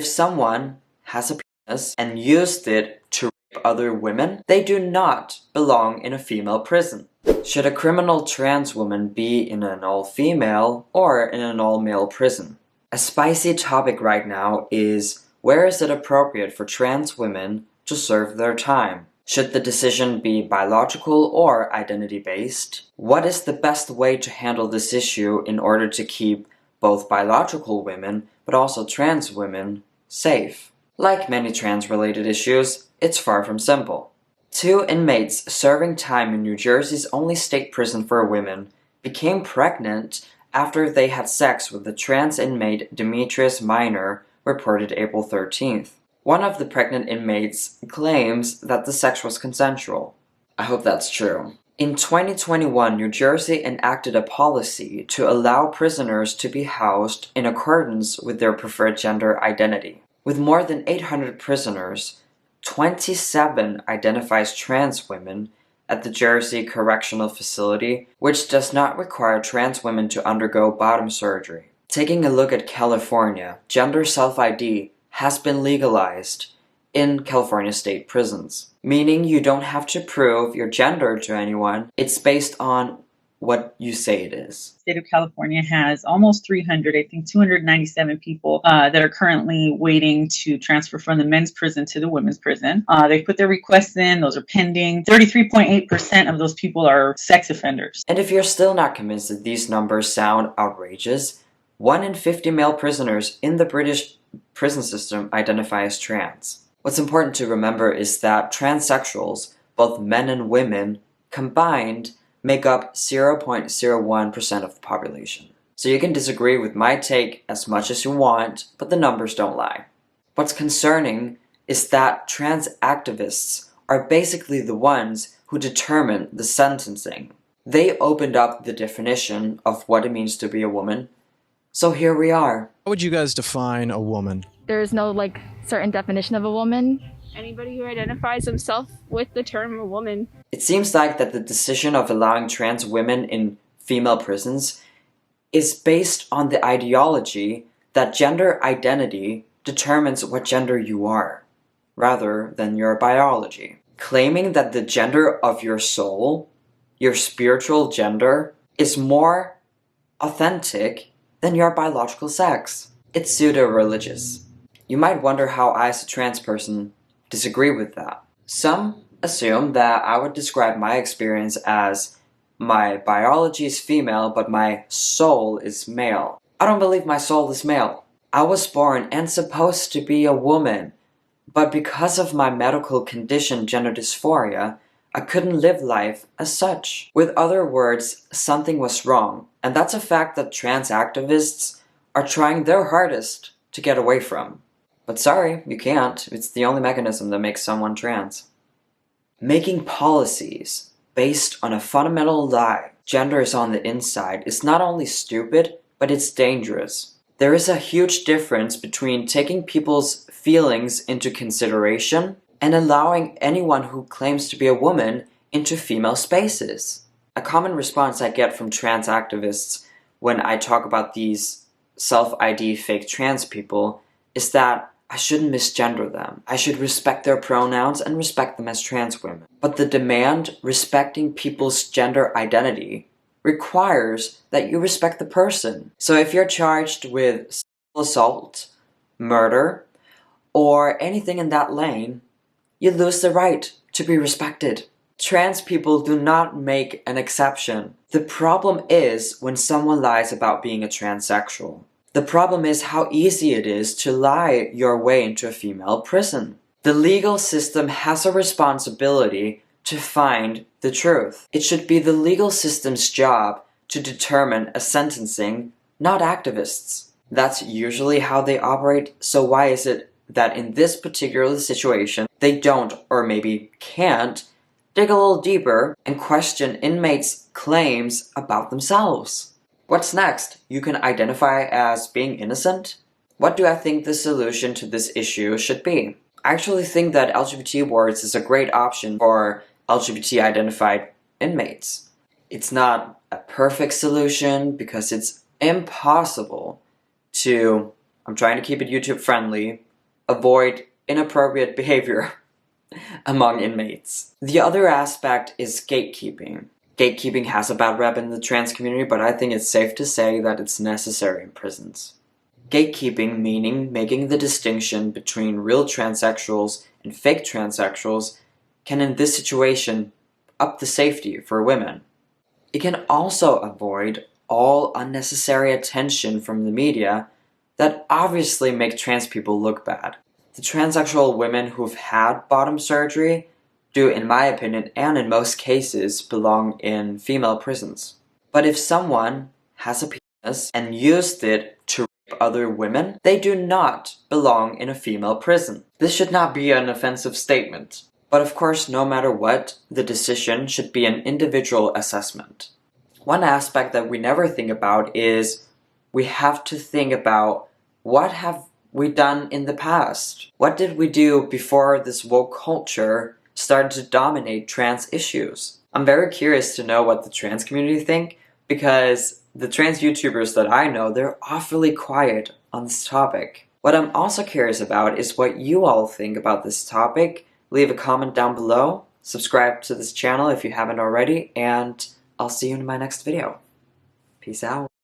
If someone has a penis and used it to rape other women, they do not belong in a female prison. Should a criminal trans woman be in an all-female or in an all-male prison? A spicy topic right now is, where is it appropriate for trans women to serve their time? Should the decision be biological or identity-based? What is the best way to handle this issue in order to keep both biological women, but also trans women, safe? Like many trans-related issues, it's far from simple. 2 inmates serving time in New Jersey's only state prison for women became pregnant after they had sex with the trans inmate Demetrius Minor, reported April 13th. One of the pregnant inmates claims that the sex was consensual. I hope that's true. In 2021, New Jersey enacted a policy to allow prisoners to be housed in accordance with their preferred gender identity. With more than 800 prisoners, 27 identifies trans women at the Jersey Correctional Facility, which does not require trans women to undergo bottom surgery. Taking a look at California, gender self-ID has been legalized in California state prisons, meaning you don't have to prove your gender to anyone. It's based on what you say it is. The state of California has almost 300, I think 297 people that are currently waiting to transfer from the men's prison to the women's prison. They put their requests in, those are pending. 33.8% of those people are sex offenders. And if you're still not convinced that these numbers sound outrageous, 1 in 50 male prisoners in the British prison system identify as trans. What's important to remember is that transsexuals, both men and women, combined make up 0.01% of the population. So you can disagree with my take as much as you want, but the numbers don't lie. What's concerning is that trans activists are basically the ones who determine the sentencing. They opened up the definition of what it means to be a woman. So here we are. How would you guys define a woman? There's no certain definition of a woman. Anybody who identifies himself with the term a woman. It seems like that the decision of allowing trans women in female prisons is based on the ideology that gender identity determines what gender you are, rather than your biology. Claiming that the gender of your soul, your spiritual gender, is more authentic than your biological sex. It's pseudo-religious. You might wonder how I, as a trans person, disagree with that. Some assume that I would describe my experience as my biology is female, but my soul is male. I don't believe my soul is male. I was born and supposed to be a woman, but because of my medical condition, gender dysphoria, I couldn't live life as such. With other words, something was wrong, and that's a fact that trans activists are trying their hardest to get away from. But sorry, you can't. It's the only mechanism that makes someone trans. Making policies based on a fundamental lie, gender is on the inside, is not only stupid, but it's dangerous. There is a huge difference between taking people's feelings into consideration and allowing anyone who claims to be a woman into female spaces. A common response I get from trans activists when I talk about these self-ID fake trans people is that I shouldn't misgender them. I should respect their pronouns and respect them as trans women. But the demand respecting people's gender identity requires that you respect the person. So if you're charged with sexual assault, murder, or anything in that lane, you lose the right to be respected. Trans people do not make an exception. The problem is when someone lies about being a transsexual. The problem is how easy it is to lie your way into a female prison. The legal system has a responsibility to find the truth. It should be the legal system's job to determine a sentencing, not activists. That's usually how they operate, so why is it that in this particular situation they don't, or maybe can't, dig a little deeper and question inmates' claims about themselves? What's next? You can identify as being innocent? What do I think the solution to this issue should be? I actually think that LGBT awards is a great option for LGBT-identified inmates. It's not a perfect solution because it's impossible to, I'm trying to keep it YouTube friendly, avoid inappropriate behavior among inmates. The other aspect is gatekeeping. Gatekeeping has a bad rep in the trans community, but I think it's safe to say that it's necessary in prisons. Gatekeeping meaning making the distinction between real transsexuals and fake transsexuals can in this situation up the safety for women. It can also avoid all unnecessary attention from the media that obviously make trans people look bad. The transsexual women who've had bottom surgery do, in my opinion, and in most cases, belong in female prisons. But if someone has a penis and used it to rape other women, they do not belong in a female prison. This should not be an offensive statement. But of course, no matter what, the decision should be an individual assessment. One aspect that we never think about is we have to think about what have we done in the past? What did we do before this woke culture started to dominate trans issues? I'm very curious to know what the trans community think, because the trans YouTubers that I know, they're awfully quiet on this topic. What I'm also curious about is what you all think about this topic. Leave a comment down below, subscribe to this channel if you haven't already, and I'll see you in my next video. Peace out.